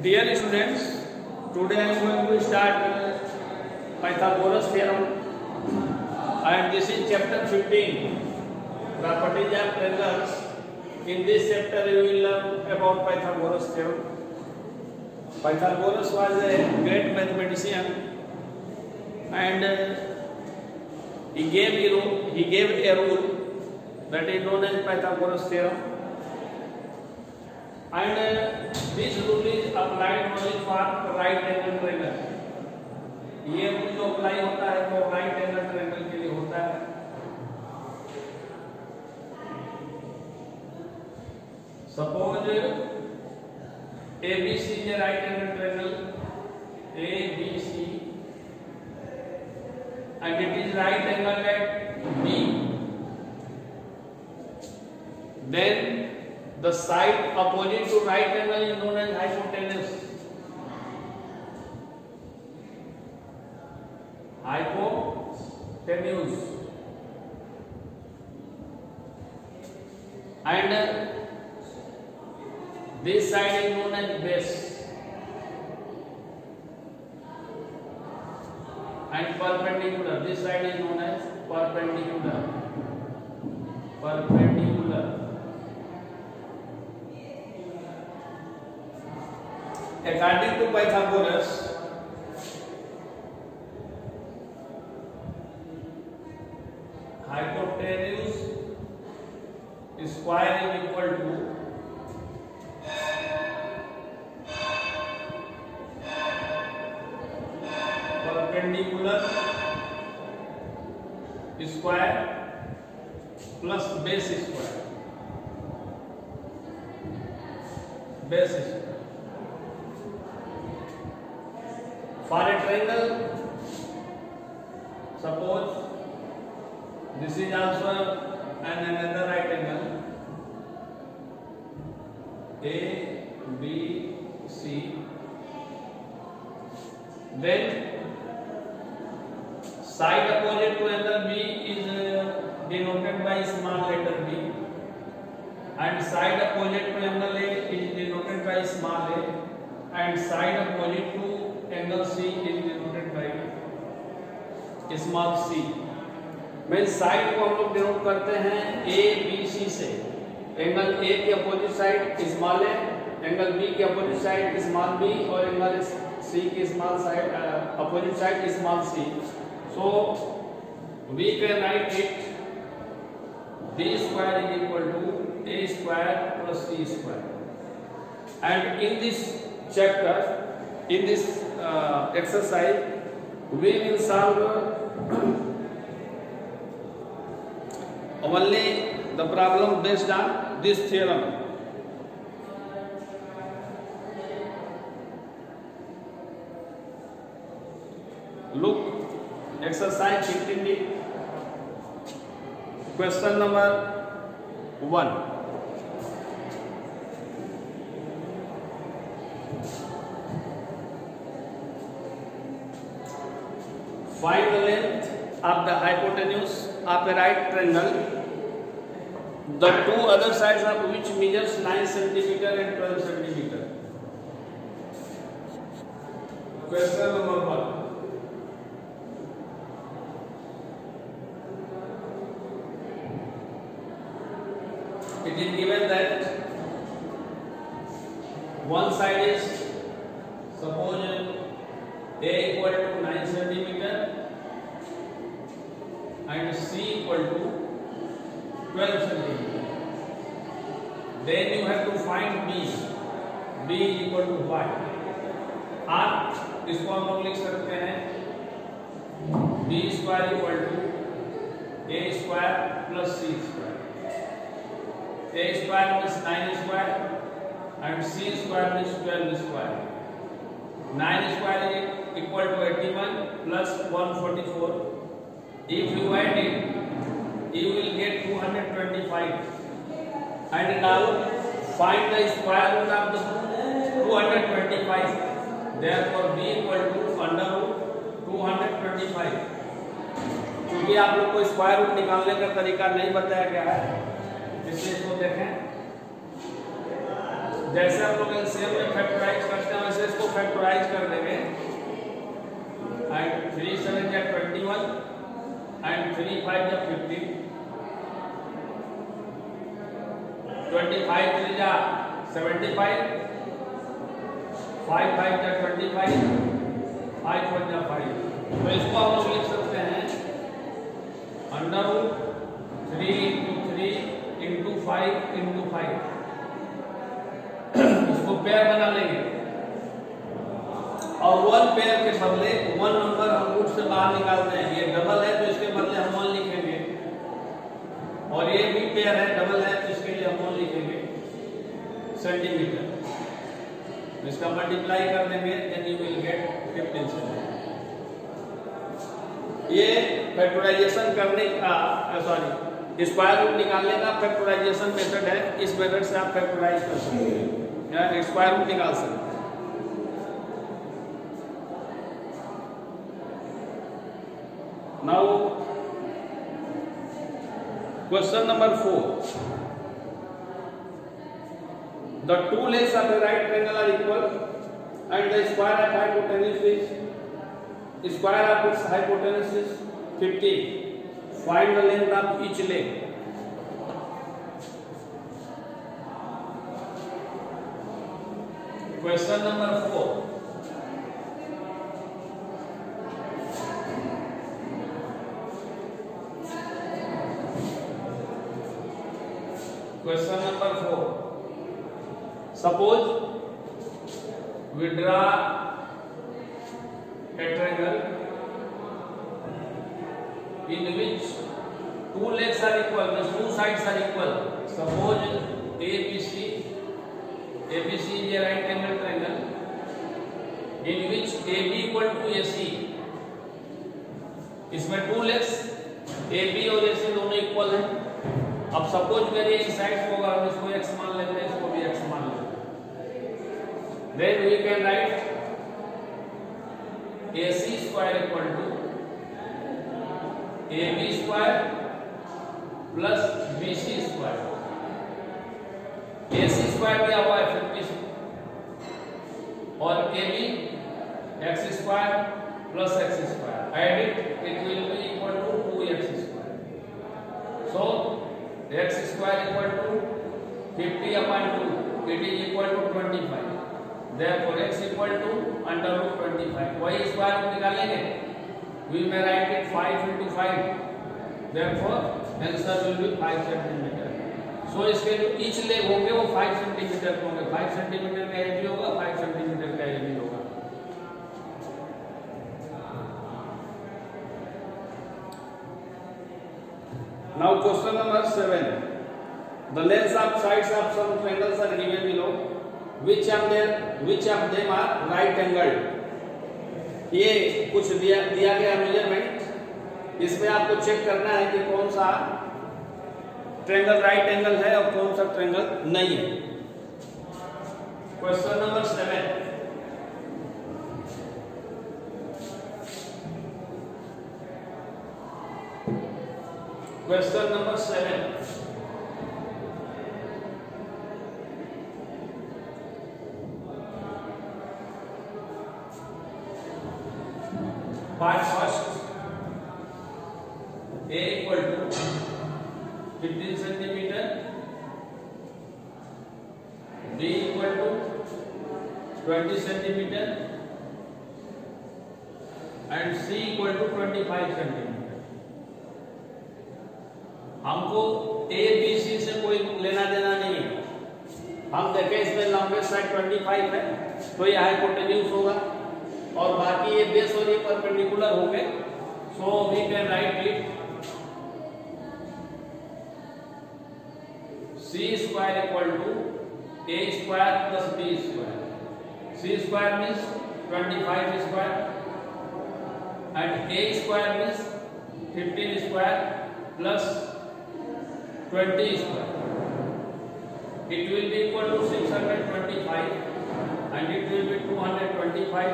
Dear students, today I am going to start Pythagoras theorem, and this is chapter 15, properties of triangles. In this chapter you will learn about Pythagoras theorem. Pythagoras was a great mathematician, and he gave a rule that is known as Pythagoras theorem. And this rule is applied only for right angle triangle. ये rule जो apply होता है वो right angle triangle के लिए होता है. Suppose ABC is a right angle triangle, ABC, and it is right angle at B. Then the side opposite to right angle is known as hypotenuse. Hypotenuse. And this side is known as base. And perpendicular. This side is known as perpendicular. Perpendicular. According to Pythagoras, hypotenuse square is equal to perpendicular square plus base square. Base square. For a triangle, suppose this is also another right angle, A, B, C. Then side opposite to angle B is denoted by small letter b, and side opposite to angle A is denoted by small a, and side opposite to angle C is denoted by small c. में side को हम लोग denote करते हैं A, B, C से. Angle A के opposite side small a, angle B के opposite side small b, और एंगल C की small side opposite side small c. So we can write it B square is equal to A square plus C square. And in this chapter, in this exercise, we will solve only the problem based on this theorem. Look, exercise 15D, question number 1. Find the length of the hypotenuse of a right triangle, the two other sides of which measures 9 cm and 12 cm. Question number 1. It is given that one side is, suppose A equal to 9 cm and C equal to 12 cm. Then you have to find B. B is equal to what? आप इसको हम लोग लिख सकते हैं B square equal to A square plus C square. A square means 9 square and C square means 12 square. 9 square is equal to 81 plus 144. If you add it, you will get 225. And now find the square root of the 225. Therefore B equal to under root 225. क्योंकि आप लोग को square root निकालने का तरीका नहीं बताया गया है, इसलिए इसको देखें. जैसे आप लोग एलसीएम में फैक्टराइज करते हैं वैसे इसको फैक्टराइज कर देंगे। एंड 3 7 या 21 एंड 3 5 या 15, 25 3 या 75, 5 5 या 25, 5 1 या 5। तो इसको हम लोग लिख सकते हैं √3 × 3 × 5 × 5। इसको पेयर बना लेंगे और 1 पेयर के बदले 1 नंबर हम रूट से बाहर निकालते हैं। ये डबल है तो इसके बदले हम 1 लिखेंगे, और ये भी पेयर है, डबल है तो इसके लिए हम 1 लिखेंगे सेंटीमीटर। इसका मल्टीप्लाई कर देंगे, then you will get 15 centimetre. ये फैक्टराइजेशन करने का स्क्वायर रूट निकालने का फैक्टराइजेशन मेथड है। इस मेथड से आप फैक्टराइज कर सकते हैं या स्क्वायर रूट निकाल सकते हैं। Now question number 4, the two legs of a right triangle are equal and the square of hypotenuse is square of its hypotenuse is 50. Find the length of each leg. Question number 4. Question number 4. Suppose we draw a triangle in which two legs are equal, means two sides are equal. Suppose ABC is a right angle triangle in which AB equal to AC. इसमें two legs AB और AC दोनों equal हैं। अब suppose करिए इस side को अगर हम इसको x मान लेते हैं, इसको भी x मान लेते हैं, then we can write AC square equal to AB square plus BC square। AC square दिया हुआ है 50 और AB x square plus x square, add it will be equal to 2x square। So x square equal to 50 upon 2, it is equal to 25। Therefore x equal to √25। वही square root निकालेंगे, we may write it 5 × 5। Therefore answer will be 5 centimetre. So इसके जो each leg होंगे वो 5 centimetre होंगे। 5 centimetre का area होगा, 5 centimetre का एरिया होगा। Now question number 7. The lengths of sides of some triangles are given below. Which of them are right angled? ये कुछ दिया गया मेजरमेंट, इसमें आपको चेक करना है कि कौन सा ट्रायंगल राइट एंगल है और कौन सा ट्रायंगल नहीं है। Question number 7। Question number 7. Part first, A equal to 15 centimeter, B equal to 20 centimeter, and C equal to 25 centimeter। हमको ए बी सी से कोई लेना देना नहीं है। हम देखें इसमें लॉन्गेस्ट साइड 25 है तो ये हाइपोटेन्यूज होगा और बाकी ये बेस और ये परपेंडिकुलर होंगे। So we can write it C square equal to A square plus B square. C square means 25 square and A square means 15 square plus 20 square। It will be equal to 625 and it will be 225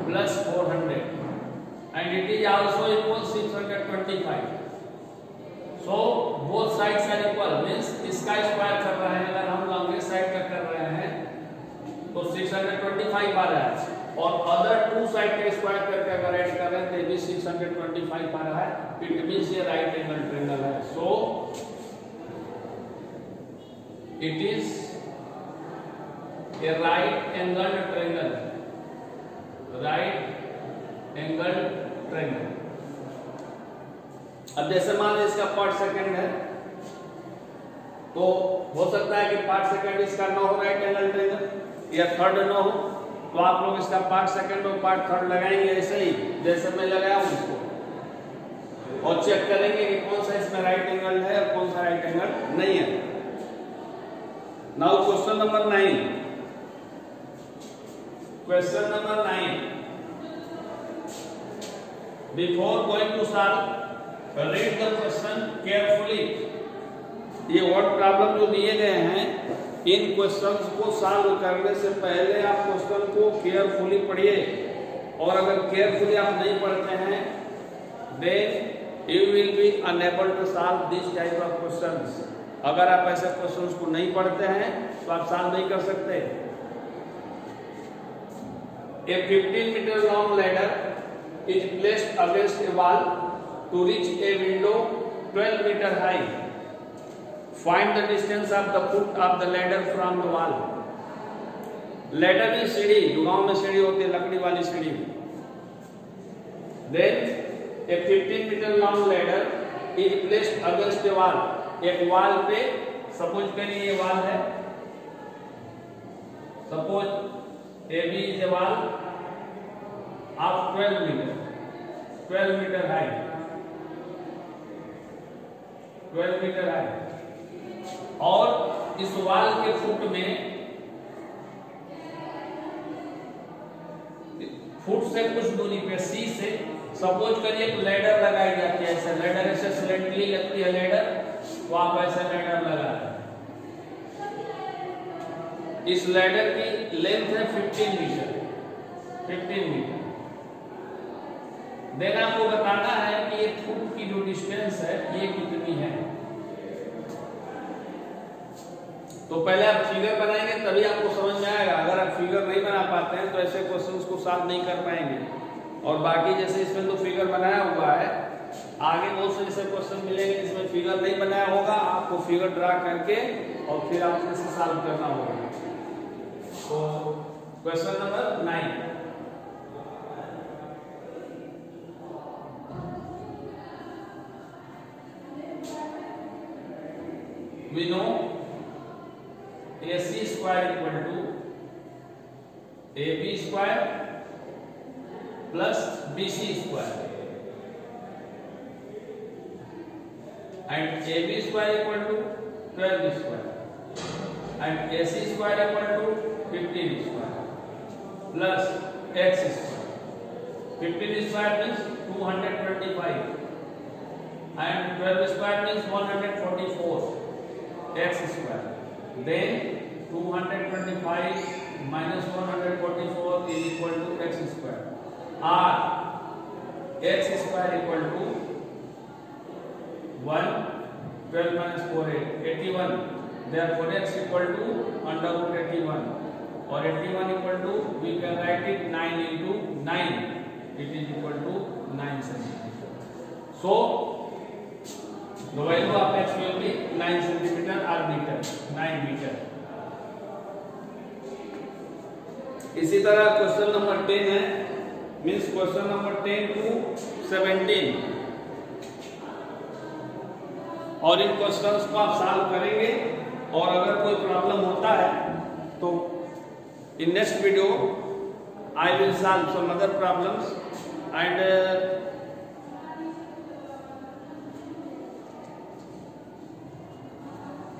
plus 400 and it is also equal 625। So both sides are equal, means इसका square कर रहे हैं, अगर हम longest side का कर रहे हैं 625 आ रहा है और अदर टू साइड का स्क्वायर करके अगर ऐड कर रहे हैं तो ये भी 625 आ रहा है। इट मींस ये राइट एंगल ट्रायंगल है। So it is a right angle triangle, right angle triangle. अब जैसे मान लीजिए इसका पार्ट सेकंड है तो हो सकता है कि पार्ट सेकंड इसका ना हो राइट एंगल ट्रायंगल या थर्ड ना हो, तो आप लोग इसका पार्ट सेकंड और पार्ट थर्ड लगाएंगे ऐसे ही जैसे मैं लगाया हूं इसको, और चेक करेंगे कि कौन सा इसमें राइट एंगल है और कौन सा राइट एंगल नहीं है। Now question number 9, question number 9, before going to solve read the question carefully. ये वर्ड प्रॉब्लम जो दिए गए हैं इन क्वेश्चंस को सॉल्व करने से पहले आप क्वेश्चन को केयरफुली पढ़िए, और अगर केयरफुली आप नहीं पढ़ते हैं then you will be unable to solve this type of questions. अगर आप ऐसे क्वेश्चंस को नहीं पढ़ते हैं तो आप सॉल्व नहीं कर सकते। A 15 metre long ladder is placed against a wall to reach a window 12 metre high. Find the distance of the foot of the ladder from the wall. Ladder की सीढ़ी, जो गांव में सीढ़ी होती है लकड़ी वाली सीढ़ी। Then a 15 meter long ladder is placed against the wall. एक wall पे सपोज करिए ये wall है, suppose AB is a wall of 12 meter high, 12 meter high, और इस वाल के फुट में, फुट से कुछ दूरी पे सी से सपोज करिए एक लैडर लगाई जाती है। ऐसे लैडर ऐसे स्लेंटली लगती है लैडर, तो आप ऐसे लैडर लगा रहे हैं। इस लैडर की लेंथ है 15 मीटर, 15 मीटर। देन आपको बताना है कि ये फुट की जो डिस्टेंस है ये कितनी है। तो पहले आप फिगर बनाएंगे तभी आपको समझ में आएगा। अगर आप फिगर नहीं बना पाते हैं तो ऐसे क्वेश्चंस को सॉल्व नहीं कर पाएंगे। और बाकी जैसे इसमें तो फिगर बनाया हुआ है, आगे बहुत से ऐसे क्वेश्चन मिलेंगे जिसमें फिगर नहीं बनाया होगा, आपको फिगर ड्रा करके और फिर आपको इसे सॉल्व करना होगा। तो question number 9, we know AC square equal to AB square plus BC square, and AB square equal to 12 square and AC square equal to 15 square plus X square. 15 square means 225 and 12 square means 144 X square. Then 225 minus 144 is equal to x square, or x square equal to 1, 12 minus 4 8, 81. Therefore x equal to under root 81, or 81 equal to, we can write it 9 into 9, it is equal to 9 centimeter. So the value of x will be 9 centimeter or meter, 9 meter. इसी तरह question number 10 है, means question number 10 to 17, और इन questions को आप solve करेंगे। और अगर कोई प्रॉब्लम होता है तो in next video I will solve some other problems and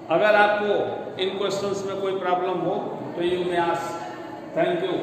अगर आपको इन क्वेश्चंस में कोई प्रॉब्लम हो तो you may ask. Thank you.